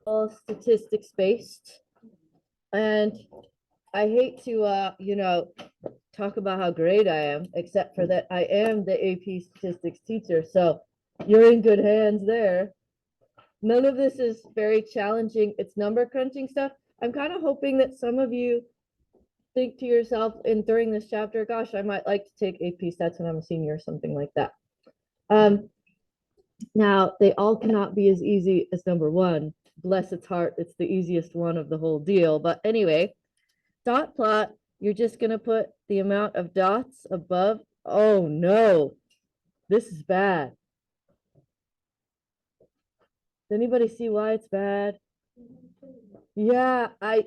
all statistics based. And I hate to talk about how great I am, except for that I am the AP statistics teacher. So you're in good hands there. None of this is very challenging. It's number crunching stuff. I'm kind of hoping that some of you think to yourself in during this chapter, gosh, I might like to take AP stats when I'm a senior or something like that. Now they all cannot be as easy as number one. Bless its heart, it's the easiest one of the whole deal. But anyway, dot plot, you're just gonna put the amount of dots above. Oh no, this is bad. Does anybody see why it's bad? Yeah, I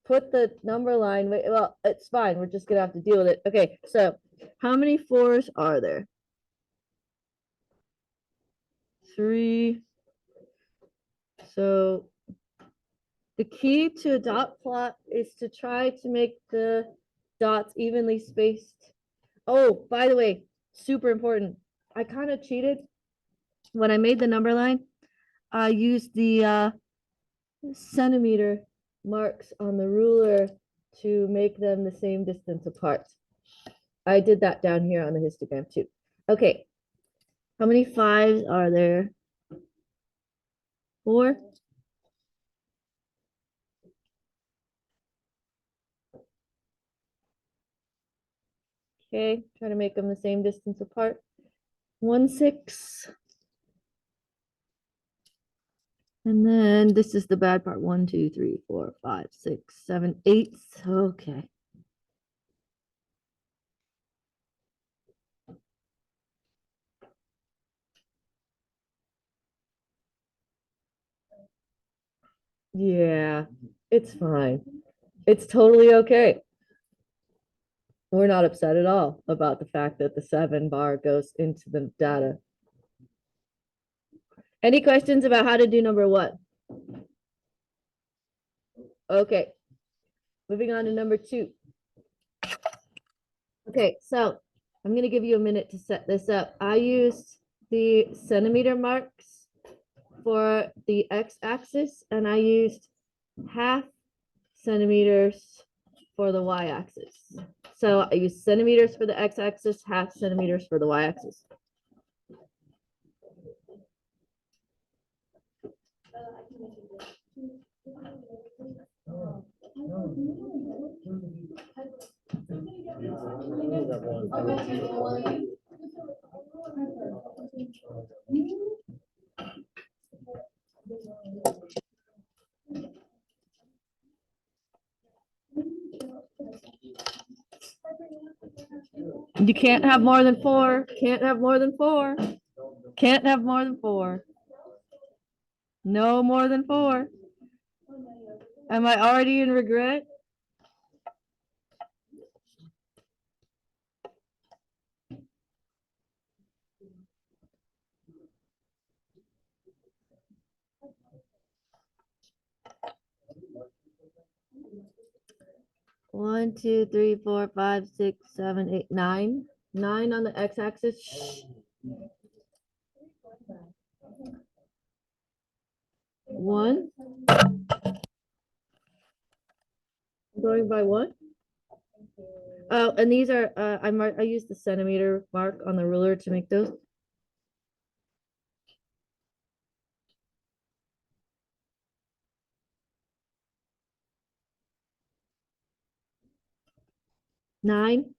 put the number line. Well, it's fine. We're just gonna have to deal with it. Okay, so how many fours are there? 3. So the key to a dot plot is to try to make the dots evenly spaced. Oh, by the way, super important. I kind of cheated when I made the number line. I used the centimeter marks on the ruler to make them the same distance apart. I did that down here on the histogram too. Okay, how many 5s are there? 4? Okay, try to make them the same distance apart. 1, 6. And then this is the bad part. 1, 2, 3, 4, 5, 6, 7, 8. Okay. Yeah, it's fine. It's totally okay. We're not upset at all about the fact that the 7 bar goes into the data. Any questions about how to do number 1? Okay, moving on to number 2. Okay, so I'm going to give you a minute to set this up. I used the centimeter marks for the x-axis, and I used half centimeters for the y-axis. So I use centimeters for the x-axis, half centimeters for the y-axis. You can't have more than 4. Can't have more than 4. Can't have more than 4. No more than 4. Am I already in regret? One, two, three, 4, 5, 6, 7, 8, 9. 9 on the x-axis. 1. I'm going by 1. Oh, and these are I use the centimeter mark on the ruler to make those. Nine.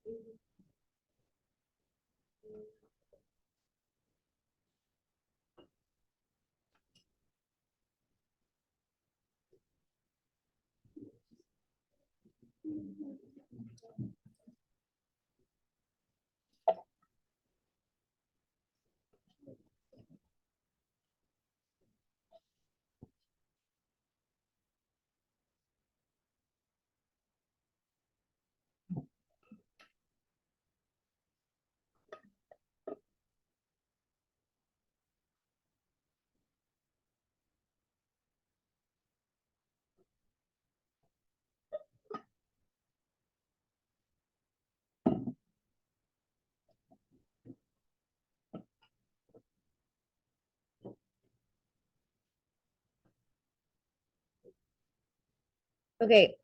Okay,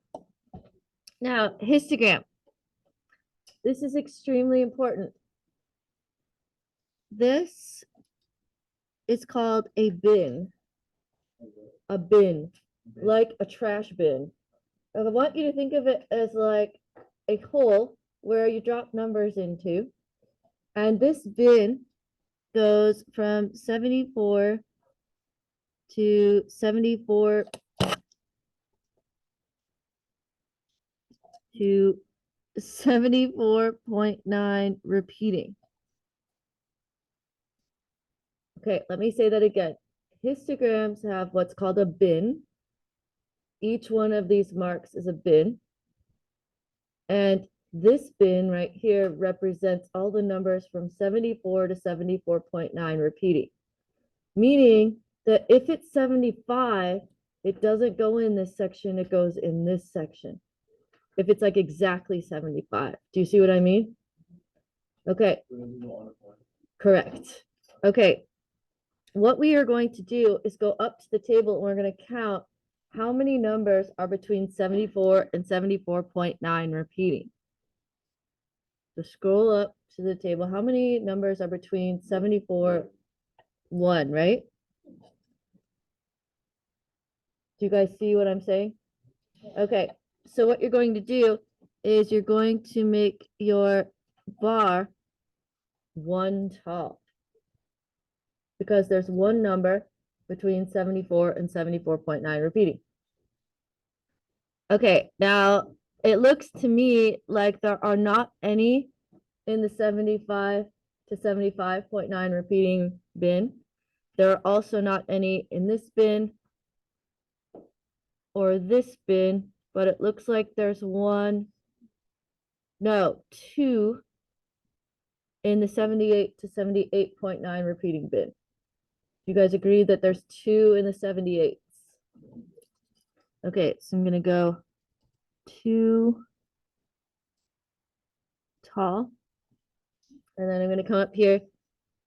now histogram. This is extremely important. This is called a bin. A bin, like a trash bin. I want you to think of it as like a hole where you drop numbers into. And this bin goes from 74 to 74 to 74.9 repeating. Okay, let me say that again. Histograms have what's called a bin. Each one of these marks is a bin. And this bin right here represents all the numbers from 74 to 74.9 repeating. Meaning that if it's 75, it doesn't go in this section, it goes in this section. If it's like exactly 75. Do you see what I mean? Okay. Correct. Okay. What we are going to do is go up to the table and we're going to count how many numbers are between 74 and 74.9 repeating. So scroll up to the table. How many numbers are between 74, 1, right? Do you guys see what I'm saying? Okay, so what you're going to do is you're going to make your bar 1 tall because there's one number between 74 and 74.9 repeating. Okay, now it looks to me like there are not any in the 75 to 75.9 repeating bin. There are also not any in this bin or this bin, but it looks like there's two in the 78 to 78.9 repeating bin. You guys agree that there's 2 in the 78s? Okay, so I'm gonna go 2 tall, and then I'm gonna come up here,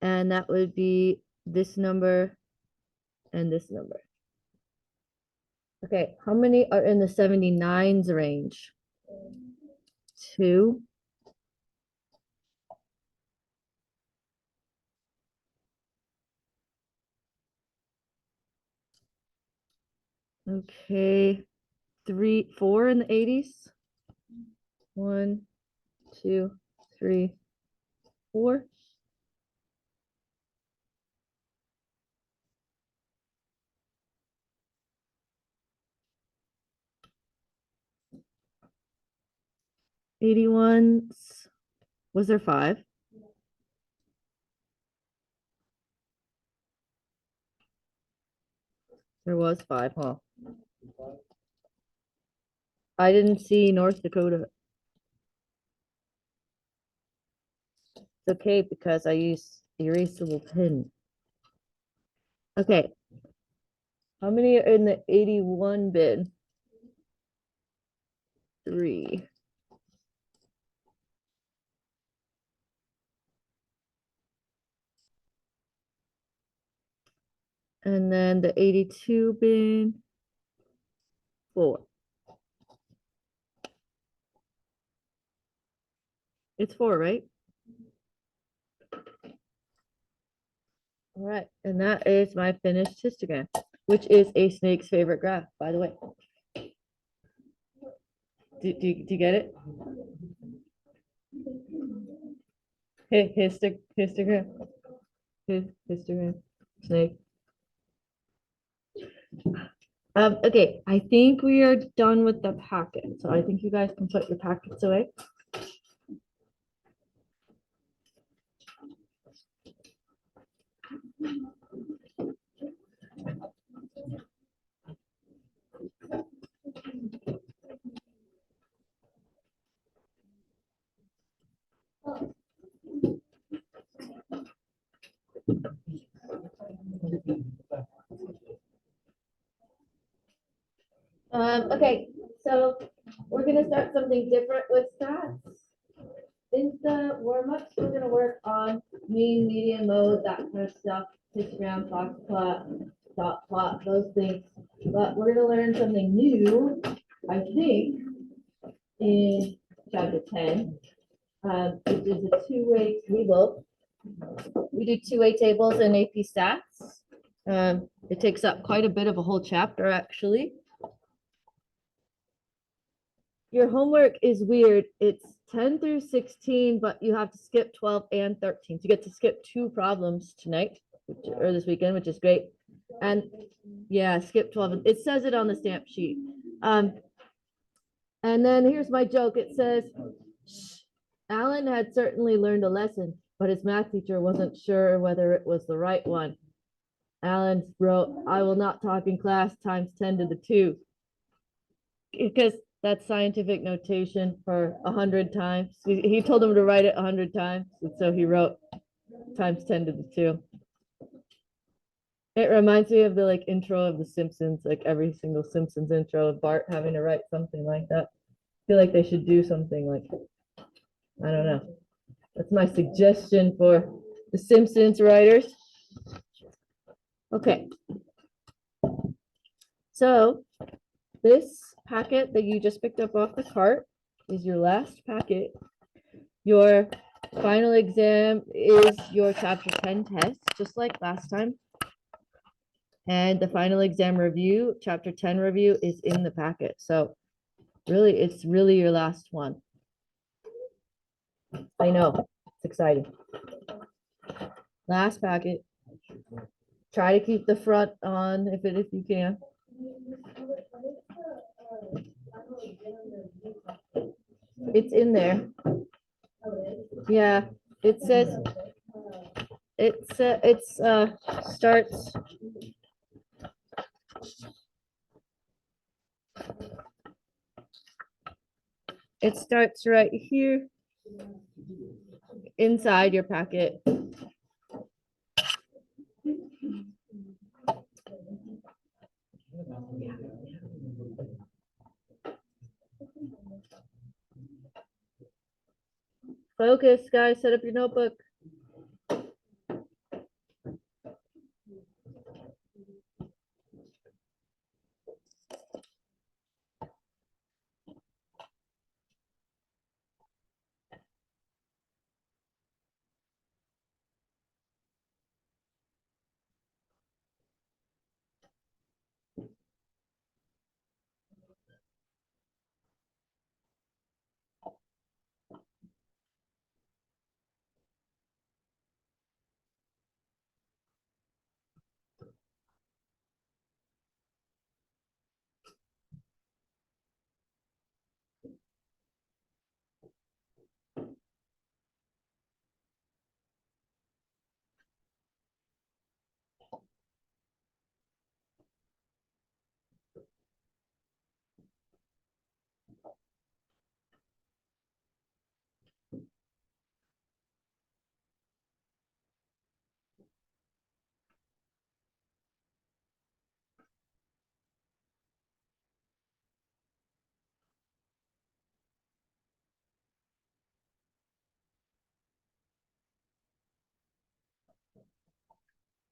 and that would be this number and this number. Okay, how many are in the 79s range? 2. Okay, 4 in the 80s. 1, 2, 3, 4. '81s. Was there 5? There was 5, huh? I didn't see North Dakota. It's okay because I use erasable pen. Okay. How many are in the 81 bin? 3. And then the 82 bin, 4. It's 4, right? All right, and that is my finished histogram, which is a snake's favorite graph, by the way. Do you get it? Histogram. Histogram. Snake. Okay, I think we are done with the packet. So I think you guys can put your packets away. Okay, so we're gonna start something different with stats. In the warm-ups, we're gonna work on mean, median, mode, that kind of stuff, histogram, box plot, dot plot, those things. But we're gonna learn something new I think, in chapter 10, which is a two-way table. We do two-way tables in AP Stats. It takes up quite a bit of a whole chapter, actually. Your homework is weird. It's 10 through 16, but you have to skip 12 and 13. So you get to skip 2 problems tonight, or this weekend, which is great. And yeah, skip 12. It says it on the stamp sheet. And then here's my joke. It says, Alan had certainly learned a lesson, but his math teacher wasn't sure whether it was the right one. Alan wrote, I will not talk in class times 10 to the 2. Because that's scientific notation for 100 times. He told him to write it 100 times. And so he wrote times 10 to the 2. It reminds me of the intro of The Simpsons, every single Simpsons intro of Bart having to write something like that. I feel like they should do something I don't know. That's my suggestion for the Simpsons writers. Okay. So this packet that you just picked up off the cart is your last packet. Your final exam is your chapter 10 test, just like last time. And the final exam review, chapter 10 review, is in the packet. So really, it's really your last one. I know, it's exciting. Last packet. Try to keep the front on if you can. It's in there. Yeah, it says starts. It starts right here inside your packet. Focus, guys, set up your notebook.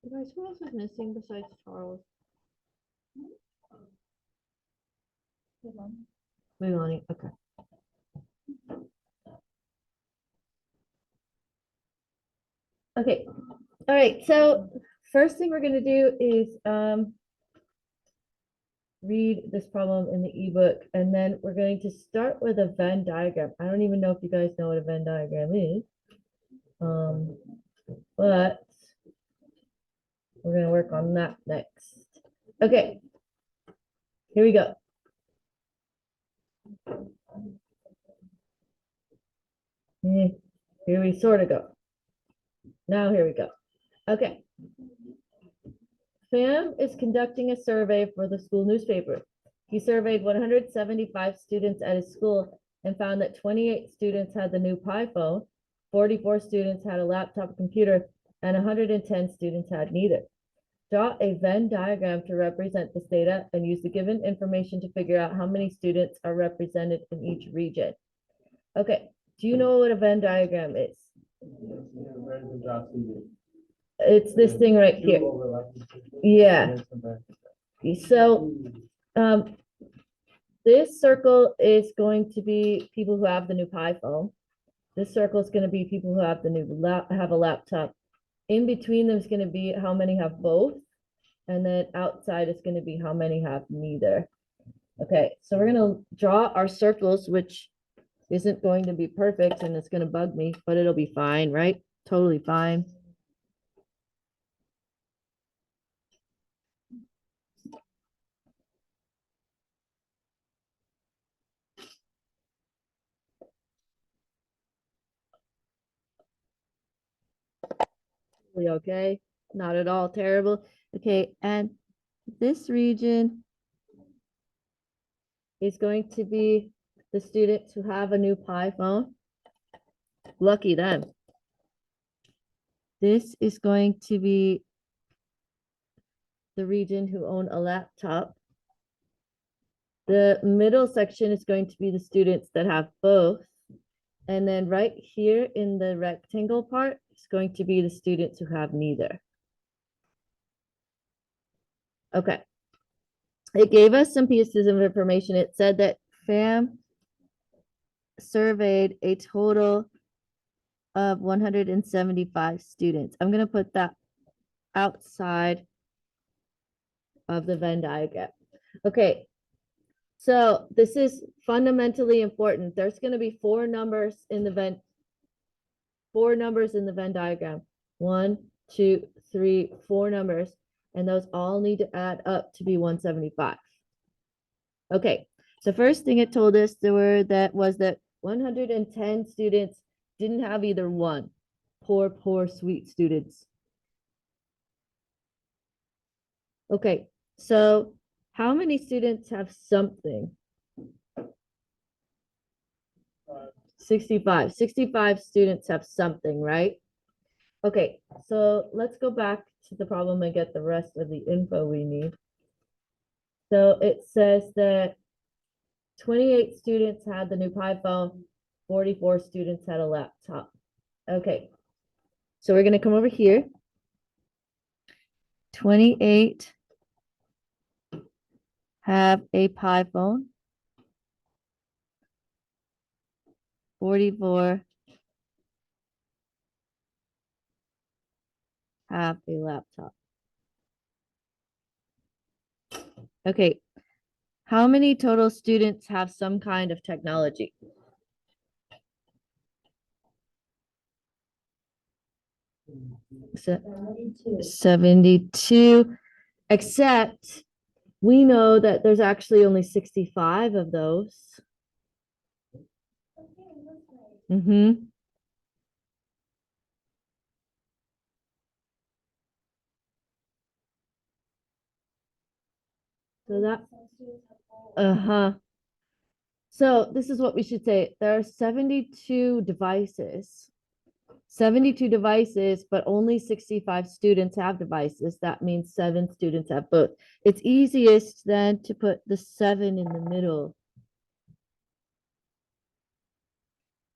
You guys, who else is missing besides Charles? Leilani, okay. Okay, all right, so first thing we're gonna do is read this problem in the ebook, and then we're going to start with a Venn diagram. I don't even know if you guys know what a Venn diagram is, but we're gonna work on that next. Okay, here we go. Here we sort of go. Now here we go. Okay. Sam is conducting a survey for the school newspaper. He surveyed 175 students at his school and found that 28 students had the new Pi phone, 44 students had a laptop computer, and 110 students had neither. Draw a Venn diagram to represent this data and use the given information to figure out how many students are represented in each region. Okay, do you know what a Venn diagram is? It's this thing right here. Yeah. So this circle is going to be people who have the new Pi phone. This circle is going to be people who have the new have a laptop. In between them is going to be how many have both. And then outside is going to be how many have neither. Okay, so we're going to draw our circles, which isn't going to be perfect and it's going to bug me, but it'll be fine, right? Totally fine. Okay, not at all terrible. Okay, and this region is going to be the students who have a new Pi phone. Lucky them. This is going to be the region who own a laptop. The middle section is going to be the students that have both. And then right here in the rectangle part is going to be the students who have neither. Okay. It gave us some pieces of information. It said that FAM surveyed a total of 175 students. I'm going to put that outside of the Venn diagram. Okay, so this is fundamentally important. There's going to be four numbers in the Venn diagram. 1, 2, 3, 4 numbers, and those all need to add up to be 175. Okay, so first thing it told us was that 110 students didn't have either one. Poor, sweet students. Okay, so how many students have something? 65. 65 students have something, right? Okay, so let's go back to the problem and get the rest of the info we need. So it says that 28 students had the new Pi phone, 44 students had a laptop. Okay, so we're going to come over here. 28 have a Pi phone. 44 have a laptop. Okay, how many total students have some kind of technology? 72, except we know that there's actually only 65 of those. Mm-hmm. So that, uh-huh. So this is what we should say. There are 72 devices. 72 devices, but only 65 students have devices. That means 7 students have both. It's easiest then to put the 7 in the middle.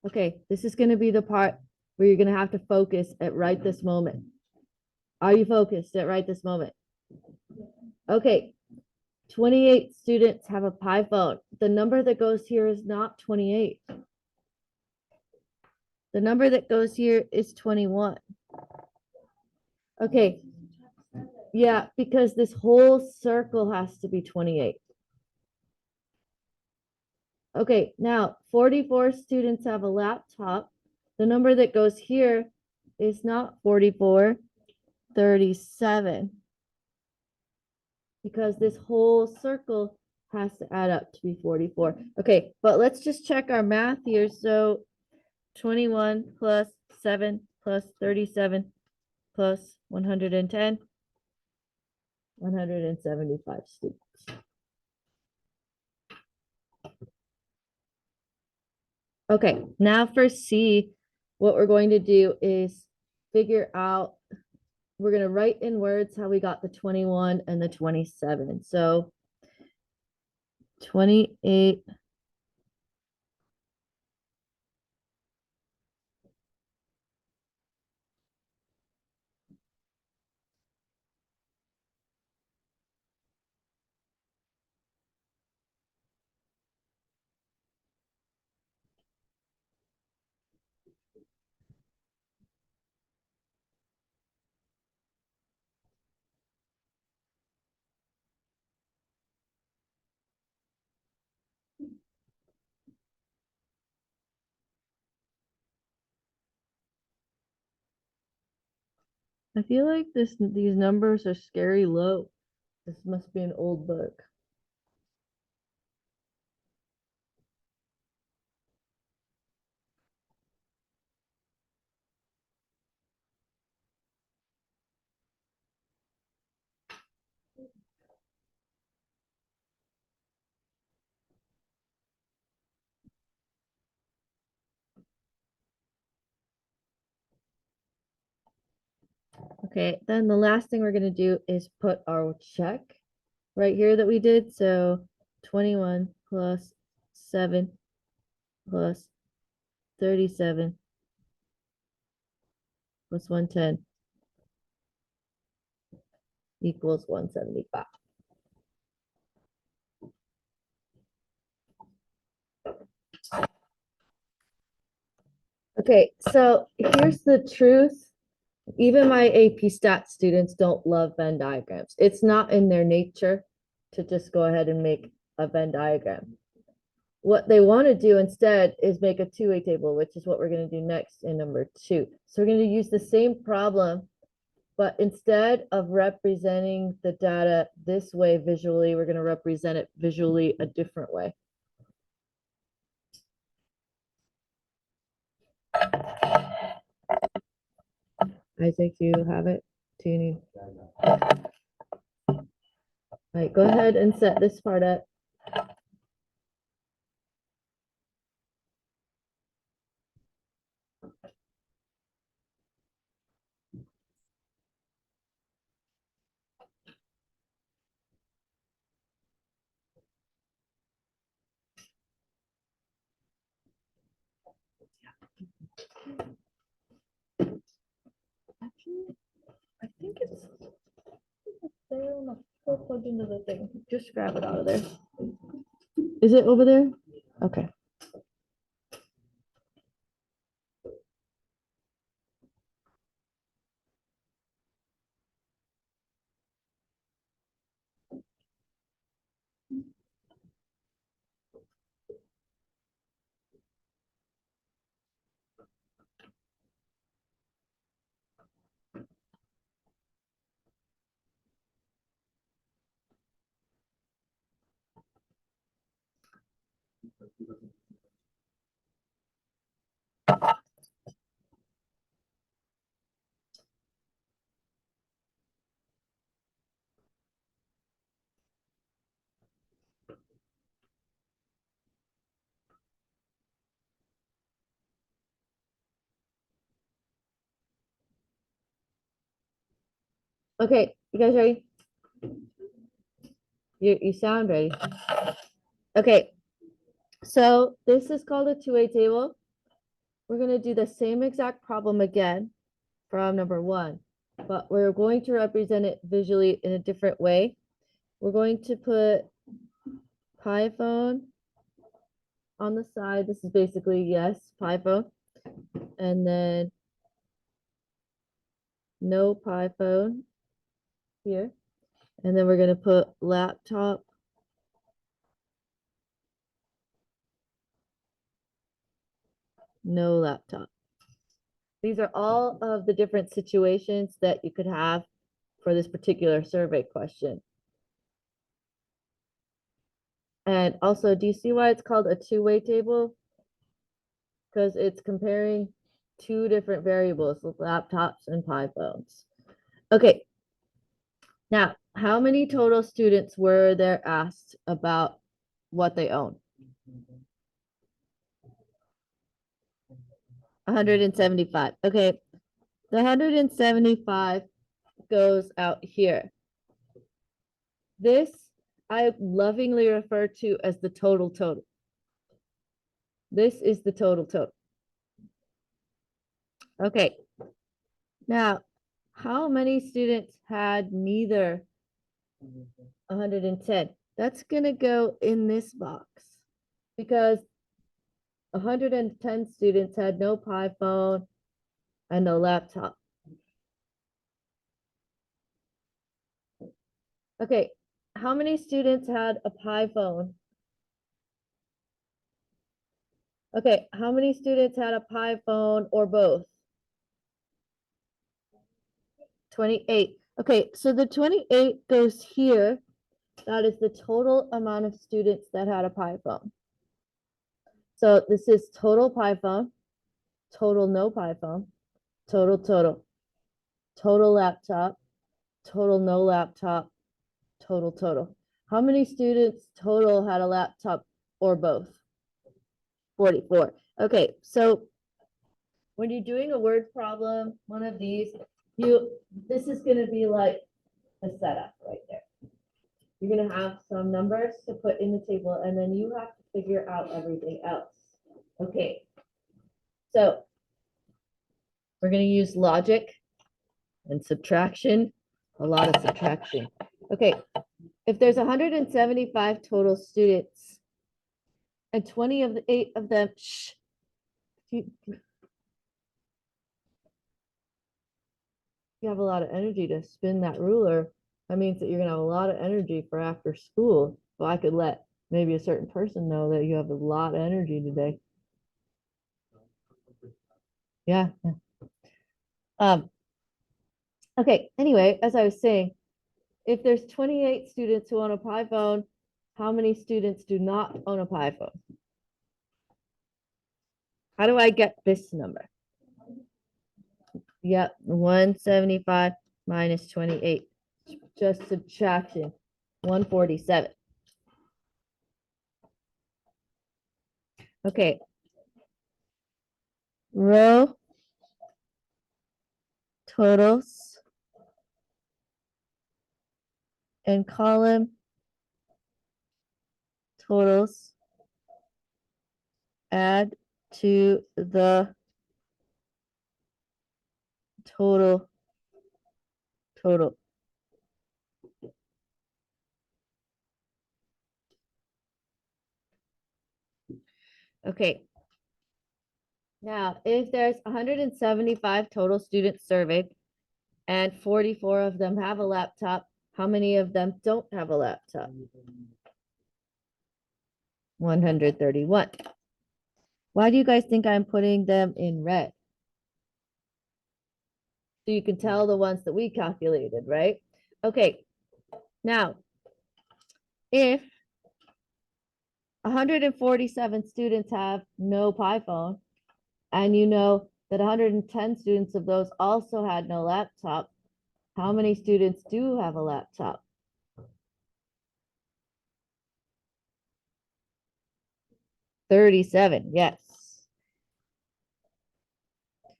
Okay, this is going to be the part where you're going to have to focus at right this moment. Are you focused at right this moment? Okay, 28 students have a Pi phone. The number that goes here is not 28. The number that goes here is 21. Okay, yeah, because this whole circle has to be 28. Okay, now 44 students have a laptop. The number that goes here is not 44, 37. Because this whole circle has to add up to be 44. Okay, but let's just check our math here. So 21 plus 7 plus 37 plus 110, 175 students. Okay, now for C, what we're going to do is figure out, we're going to write in words how we got the 21 and the 27. So 28 I feel like these numbers are scary low. This must be an old book. Okay, then the last thing we're gonna do is put our check right here that we did. So 21 plus 7 plus 37 plus 110 equals 175. Okay, so here's the truth. Even my AP Stat students don't love Venn diagrams. It's not in their nature to just go ahead and make a Venn diagram. What they want to do instead is make a two-way table, which is what we're going to do next in number 2. So we're going to use the same problem, but instead of representing the data this way visually, we're going to represent it visually a different way. Isaac, do you have it? Do you need? All right, go ahead and set this part up. Actually, I think it's there on the still plugged into the thing. Just grab it out of there. Is it over there? Okay. Okay, you guys ready? You sound ready. Okay, so this is called a two-way table. We're going to do the same exact problem again from number 1, but we're going to represent it visually in a different way. We're going to put pi phone on the side. This is basically, yes, pi phone. And then no pi phone here. And then we're going to put laptop. No laptop. These are all of the different situations that you could have for this particular survey question. And also, do you see why it's called a two-way table? Because it's comparing two different variables, laptops and pi phones. Okay, now, how many total students were there asked about what they own? 175. Okay, the 175 goes out here. This I lovingly refer to as the total total. This is the total total. Okay, now how many students had neither 110? That's gonna go in this box because 110 students had no pi phone and no laptop. Okay, how many students had a pi phone? Okay, how many students had a pi phone or both? 28. Okay, so the 28 goes here. That is the total amount of students that had a Pi phone. So this is total Pi phone, total no Pi phone, total, total laptop, total no laptop, total. How many students total had a laptop or both? 44. Okay, so when you're doing a word problem, one of these, this is going to be like the setup right there. You're going to have some numbers to put in the table, and then you have to figure out everything else. Okay, so we're going to use logic and subtraction, a lot of subtraction. Okay, if there's 175 total students and 28 of them, you have a lot of energy to spin that ruler. That means that you're going to have a lot of energy for after school. So I could let maybe a certain person know that you have a lot of energy today. Yeah. Okay, anyway, as I was saying, if there's 28 students who own a Pi phone, how many students do not own a Pi phone? How do I get this number? Yep, 175 minus 28. Just subtraction, 147. Okay. Row totals and column totals add to the total. Okay. Now, if there's 175 total students surveyed and 44 of them have a laptop, how many of them don't have a laptop? 131. Why do you guys think I'm putting them in red? So you can tell the ones that we calculated, right? Okay. Now, if 147 students have no Pi phone, and you know that 110 students of those also had no laptop, how many students do have a laptop? 37, yes.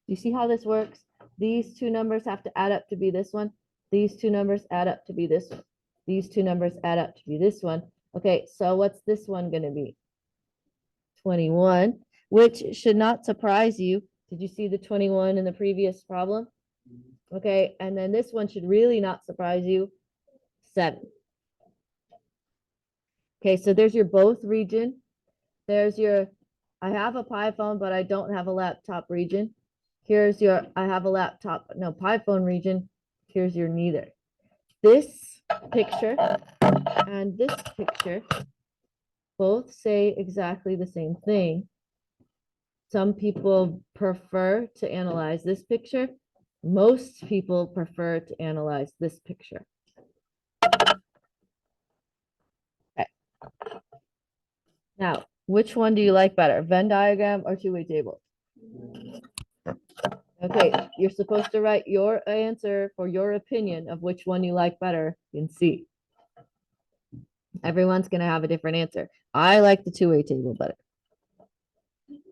You see how this works? These two numbers have to add up to be this one. These two numbers add up to be this one. These two numbers add up to be this one. Okay, so what's this one going to be? 21, which should not surprise you. Did you see the 21 in the previous problem? Okay, and then this one should really not surprise you. 7. Okay, so there's your both region. There's your, I have a Pi phone, but I don't have a laptop region. Here's your, I have a laptop, no Pi phone region. Here's your neither. This picture and this picture both say exactly the same thing. Some people prefer to analyze this picture. Most people prefer to analyze this picture. Okay. Now, which one do you like better, Venn diagram or two-way table? Okay, you're supposed to write your answer for your opinion of which one you like better in C. Everyone's going to have a different answer. I like the two-way table better,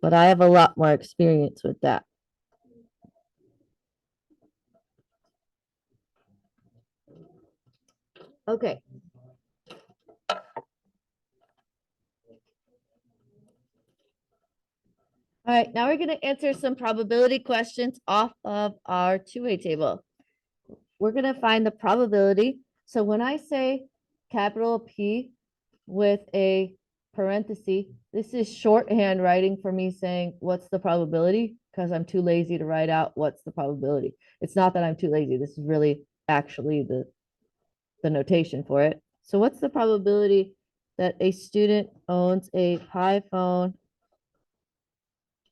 but I have a lot more experience with that. Okay. All right, now we're going to answer some probability questions off of our two-way table. We're going to find the probability. So when I say capital P with a parenthesis, this is shorthand writing for me saying what's the probability, because I'm too lazy to write out what's the probability. It's not that I'm too lazy. This is really actually the notation for it. So what's the probability that a student owns a Pi phone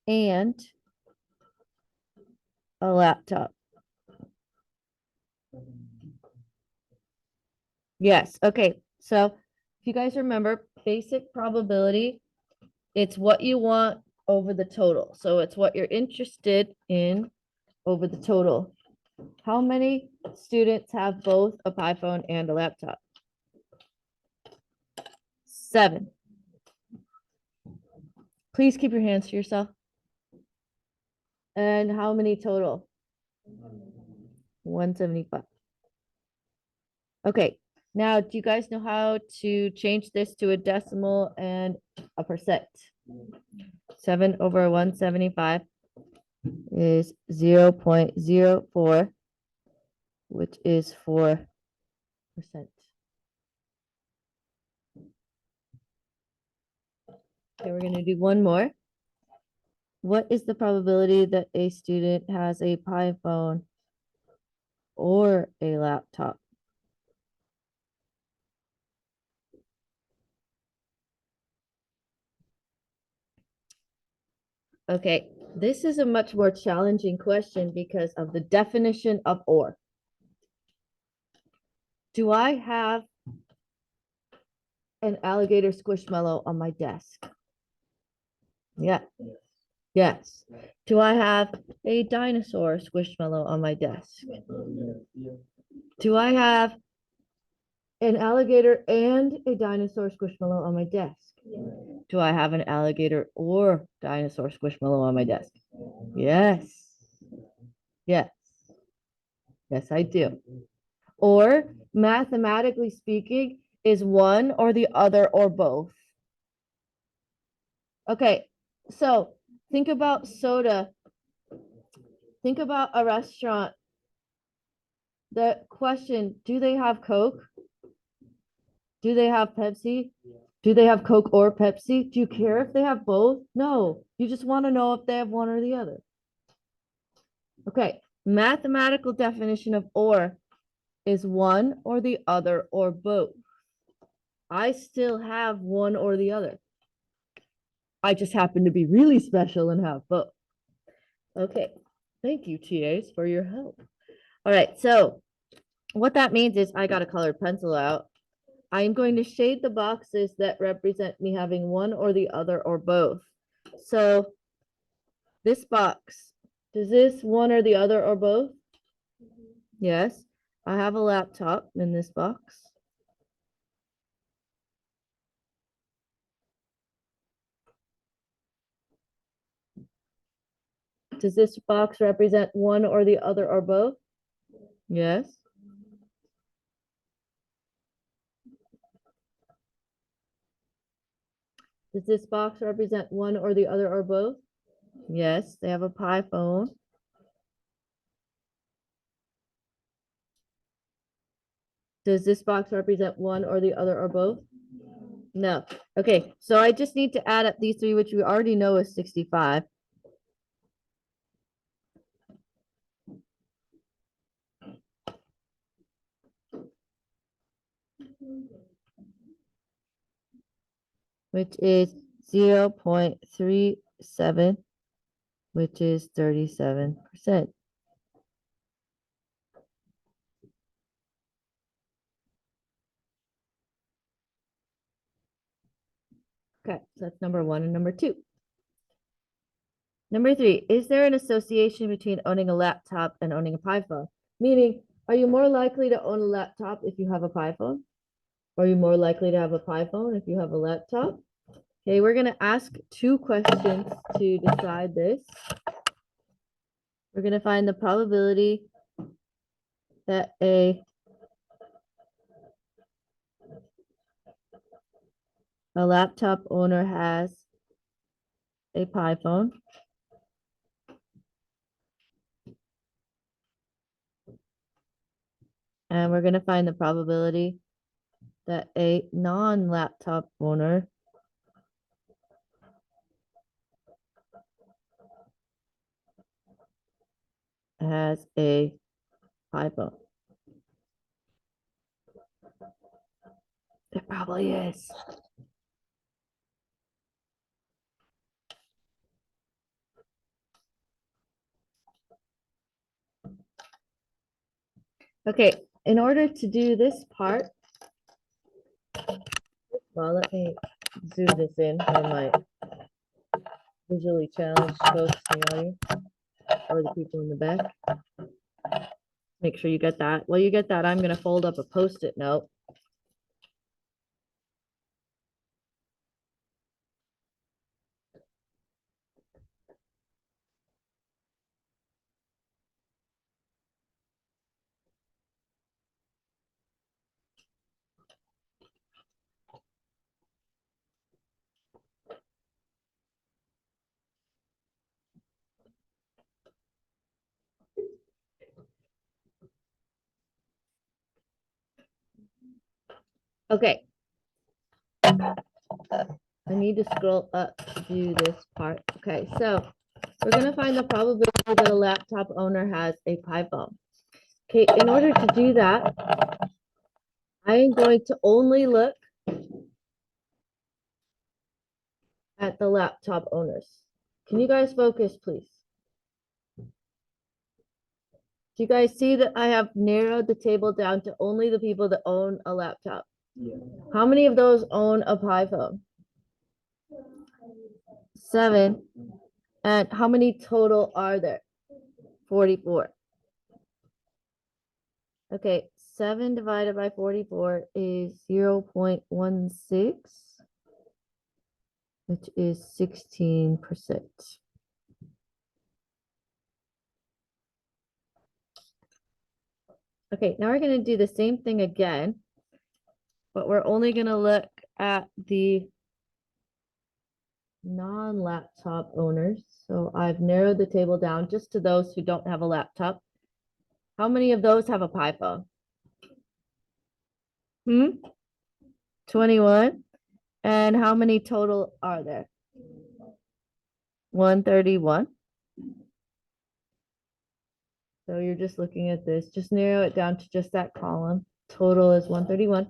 and a laptop? Yes. Okay. So if you guys remember basic probability, it's what you want over the total. So it's what you're interested in over the total. How many students have both a iPhone and a laptop? 7. Please keep your hands to yourself. And how many total? 175. Okay. Now, do you guys know how to change this to a decimal and a percent? 7 over 175 is 0.04, which is 4%. Okay, we're going to do one more. What is the probability that a student has a Pi phone or a laptop? Okay, this is a much more challenging question because of the definition of or. Do I have an alligator squishmallow on my desk? Yeah. Yes. Do I have a dinosaur squishmallow on my desk? Do I have an alligator and a dinosaur squishmallow on my desk? Do I have an alligator or dinosaur squishmallow on my desk? Yes. Yes. Yes, I do. Or mathematically speaking, is one or the other or both? Okay, so think about soda. Think about a restaurant. The question, do they have Coke? Do they have Pepsi? Do they have Coke or Pepsi? Do you care if they have both? No, you just want to know if they have one or the other. Okay, mathematical definition of or is one or the other or both. I still have one or the other. I just happen to be really special and have both. Okay, thank you, TAs, for your help. All right, so what that means is I got a colored pencil out. I'm going to shade the boxes that represent me having one or the other or both. So this box, does this one or the other or both? Yes. I have a laptop in this box. Does this box represent one or the other or both? Yes. Does this box represent one or the other or both? Yes, they have a Pi phone. Does this box represent one or the other or both? No. Okay, so I just need to add up these three, which we already know is 65. Which is 0.37, which is 37%. Okay, so that's number 1 and number 2. Number 3, is there an association between owning a laptop and owning a Pi phone? Meaning, are you more likely to own a laptop if you have a Pi phone? Or are you more likely to have a Pi phone if you have a laptop? Okay, we're going to ask 2 questions to decide this. We're going to find the probability that a laptop owner has a Pi phone. And we're going to find the probability that a non-laptop owner has a Pi phone. There probably is. Okay, in order to do this part, well, let me zoom this in for my visually challenged folks in the audience or the people in the back. Make sure you get that. While you get that, I'm going to fold up a Post-it note. Okay. I need to scroll up to do this part. Okay, so we're going to find the probability that a laptop owner has a PiPhone. Okay, in order to do that, I am going to only look at the laptop owners. Can you guys focus, please? Do you guys see that I have narrowed the table down to only the people that own a laptop? Yeah. How many of those own a PiPhone? 7. And how many total are there? 44. Okay, 7 divided by 44 is 0.16, which is 16%. Okay, now we're going to do the same thing again, but we're only going to look at the non-laptop owners. So I've narrowed the table down just to those who don't have a laptop. How many of those have a PiPhone? 21. And how many total are there? 131. So you're just looking at this, just narrow it down to just that column. Total is 131.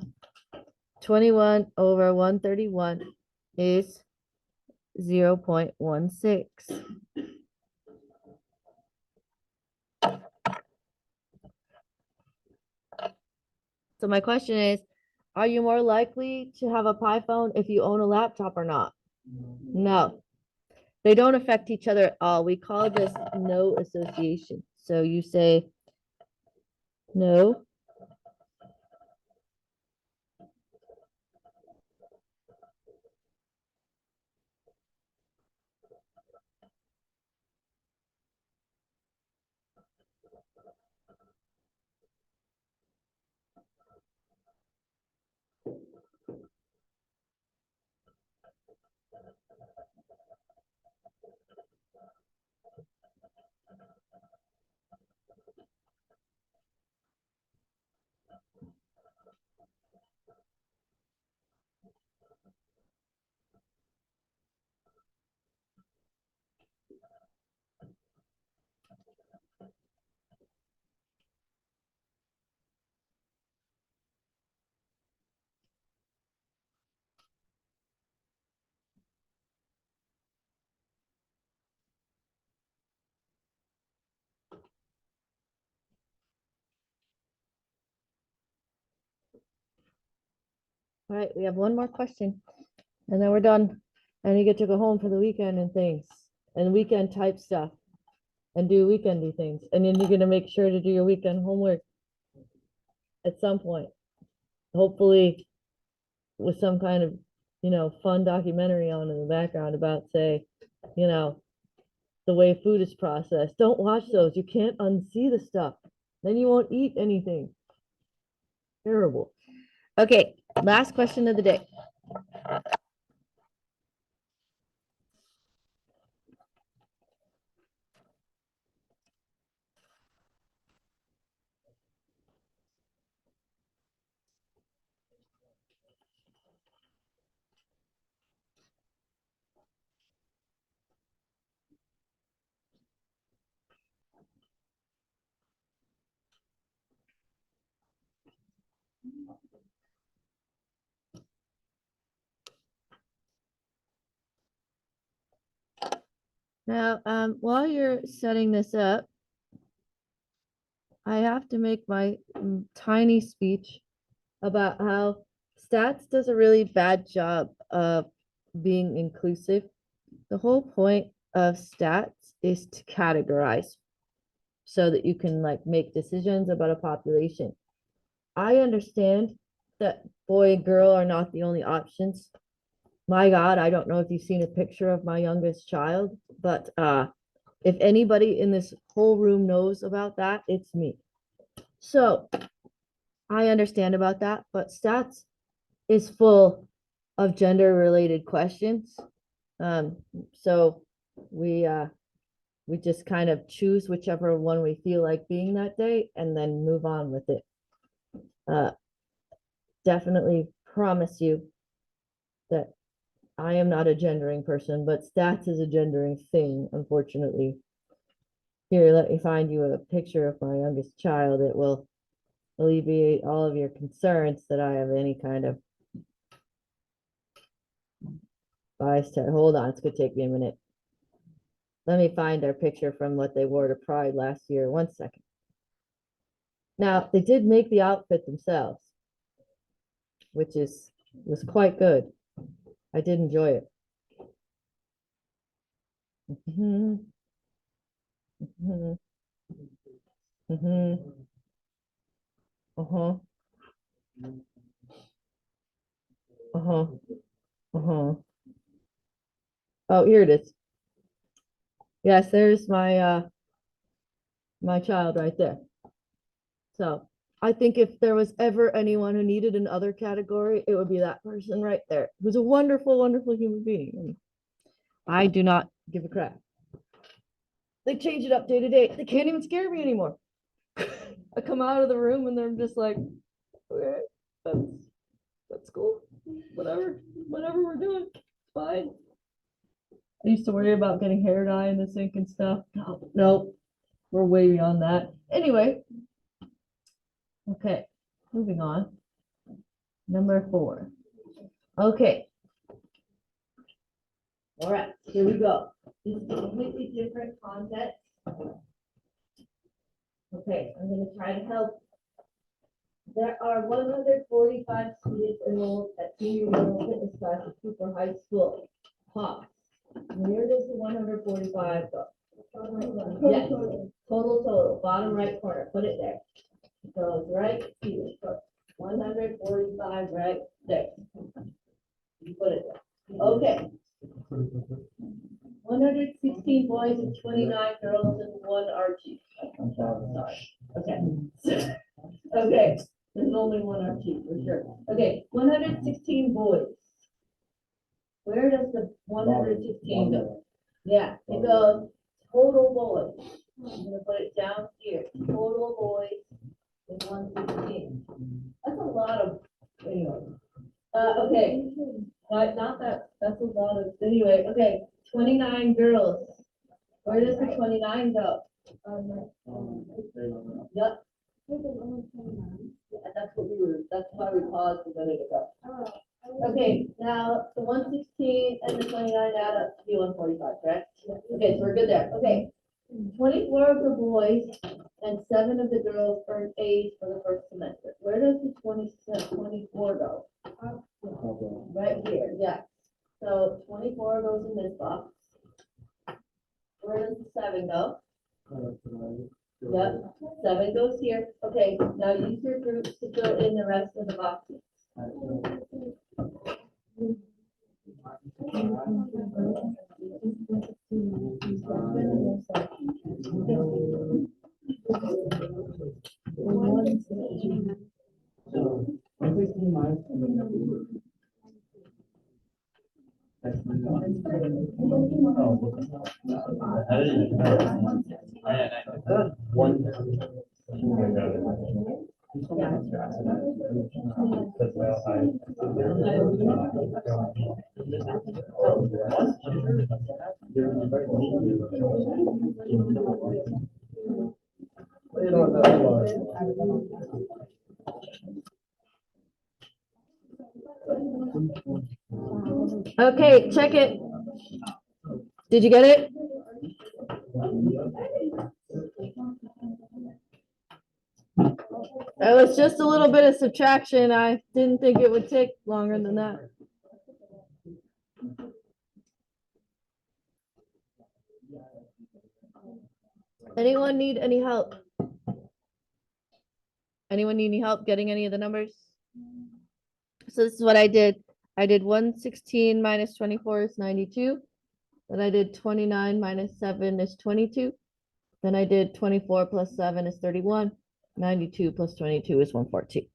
21 over 131 is 0.16. So my question is, are you more likely to have a PiPhone if you own a laptop or not? No. They don't affect each other at all. We call this no association. So you say no. All right, we have one more question and then we're done. And you get to go home for the weekend and things and weekend type stuff and do weekendy things. And then you're going to make sure to do your weekend homework at some point. Hopefully with some kind of, fun documentary on in the background about, say, the way food is processed. Don't watch those. You can't unsee the stuff. Then you won't eat anything. Terrible. Okay, last question of the day. Now, while you're setting this up, I have to make my tiny speech about how stats does a really bad job of being inclusive. The whole point of stats is to categorize so that you can like make decisions about a population. I understand that boy and girl are not the only options. My God, I don't know if you've seen a picture of my youngest child, but if anybody in this whole room knows about that, it's me. So I understand about that, but stats is full of gender related questions. Um, so we just kind of choose whichever one we feel like being that day and then move on with it. Definitely promise you that I am not a gendering person, but stats is a gendering thing, unfortunately. Here, let me find you a picture of my youngest child. It will alleviate all of your concerns that I have any kind of bias to. Hold on, it's gonna take me a minute. Let me find their picture from what they wore to Pride last year. 1 second. Now, they did make the outfit themselves, which was quite good. I did enjoy it. Mhm, mhm, mhm, uh-huh, uh-huh, uh-huh. Oh, here it is. Yes, there's my child right there. So I think if there was ever anyone who needed an other category, it would be that person right there, who's a wonderful, wonderful human being. And I do not give a crap. They change it up day to day. They can't even scare me anymore. I come out of the room and they're just like, okay, that's that's cool. Whatever we're doing, fine. I used to worry about getting hair dye in the sink and stuff. No, nope, we're way beyond that. Anyway, okay, moving on. Number 4. Okay, all right, here we go. This is a completely different context. Okay, I'm gonna try to help. There are 145 students enrolled at senior level fitness class at Cooper High School. Huh. Where does the 145 go? Yes, total, bottom right corner, put it there. Goes right here, 145 right there. You put it there. Okay. 116 boys and 29 girls and 1 Archie. Sorry. Okay. Okay. There's only 1 Archie for sure. Okay. 116 boys. Where does the 116 go? Yeah, it goes total boys. I'm gonna put it down here. Total boys is 116. That's a lot of, anyway. Okay. Not that, that's a lot of, anyway, okay. 29 girls. Where does the 29 go? Yep. Yeah, that's why we paused a minute ago. Okay, now the 116 and the 29 add up to be 145, correct? Okay, so we're good there. Okay. 24 of the boys and 7 of the girls earned A's for the first semester. Where does the 24 go? Right here, yeah. So 24 goes in this box. Where does the 7 go? Yep, 7 goes here. Okay, now use your groups to fill in the rest of the boxes. Okay, check it. Did you get it? That was just a little bit of subtraction. I didn't think it would take longer than that. Anyone need any help? Anyone need any help getting any of the numbers? So this is what I did. I did 116 minus 24 is 92. Then I did 29 minus 7 is 22. Then I did 24 plus 7 is 31. 92 plus 22 is 114.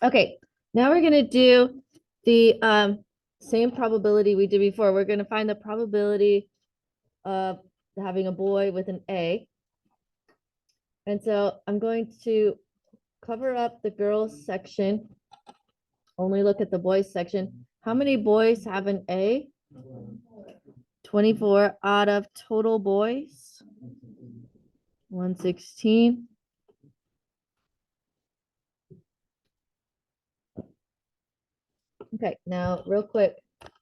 Okay, now we're going to do the same probability we did before. We're going to find the probability of having a boy with an A. And so I'm going to cover up the girls section, only look at the boys section. How many boys have an A? 24 out of total boys. 116. Okay, now real quick,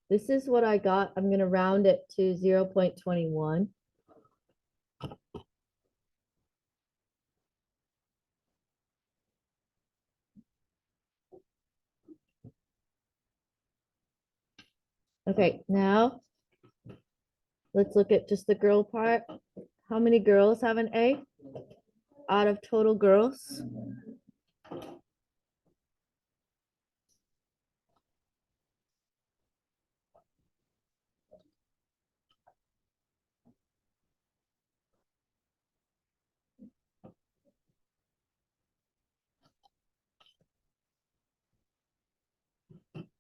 this is what I got. I'm going to round it to 0.21. Okay, now let's look at just the girl part. How many girls have an A out of total girls?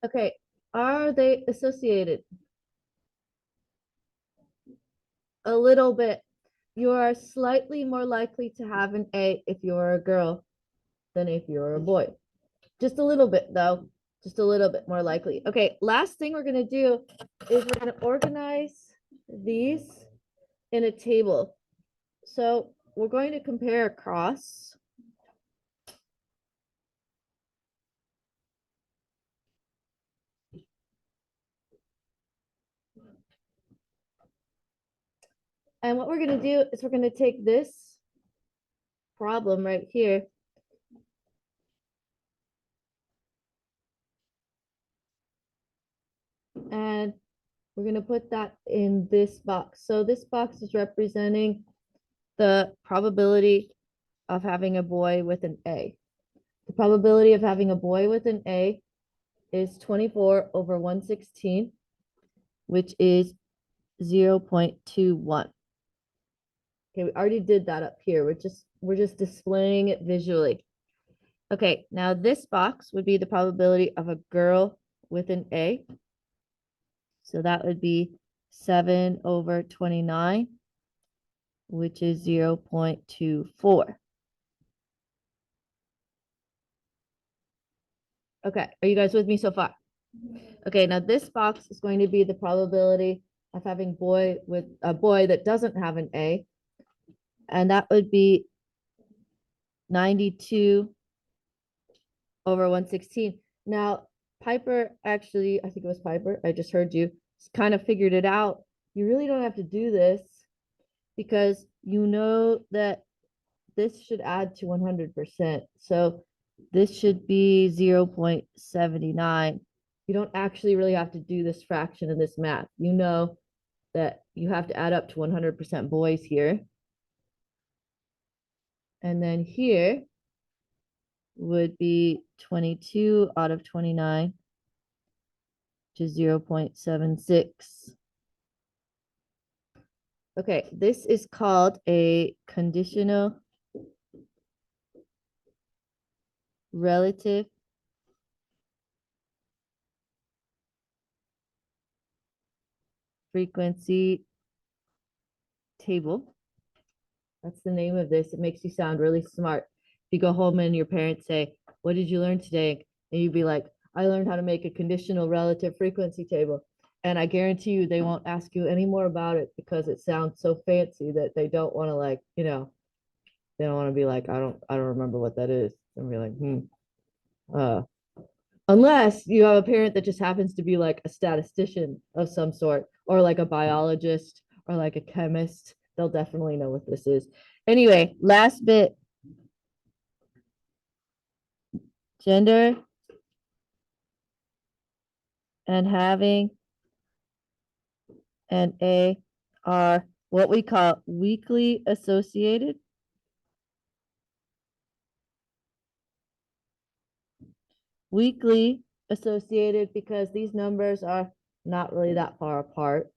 Okay, are they associated? A little bit. You are slightly more likely to have an A if you're a girl than if you're a boy. Just a little bit though, just a little bit more likely. Okay, last thing we're gonna do is we're gonna organize these in a table. So we're going to compare across. And what we're going to do is we're going to take this problem right here and we're going to put that in this box. So this box is representing the probability of having a boy with an A. The probability of having a boy with an A is 24 over 116, which is 0.21. Okay, we already did that up here. We're just displaying it visually. Okay, now this box would be the probability of a girl with an A. So that would be 7 over 29, which is 0.24. Okay, are you guys with me so far? Okay, now this box is going to be the probability of having boy with a boy that doesn't have an A. And that would be 92 over 116. Now, Piper actually, I think it was Piper, I just heard you, kind of figured it out. You really don't have to do this because you know that this should add to 100%. So this should be 0.79. You don't actually really have to do this fraction of this math. You know that you have to add up to 100% boys here. And then here would be 22 out of 29, which is 0.76. Okay, this is called a conditional relative frequency table. That's the name of this. It makes you sound really smart. If you go home and your parents say, "What did you learn today?" And you'd be like, "I learned how to make a conditional relative frequency table." And I guarantee you they won't ask you any more about it because it sounds so fancy that they don't want to like, they don't want to be like, I don't remember what that is. And be like, uh, unless you have a parent that just happens to be like a statistician of some sort, or like a biologist, or like a chemist, they'll definitely know what this is. Anyway, last bit. Gender and having an A are what we call weakly associated. Weakly associated because these numbers are not really that far apart.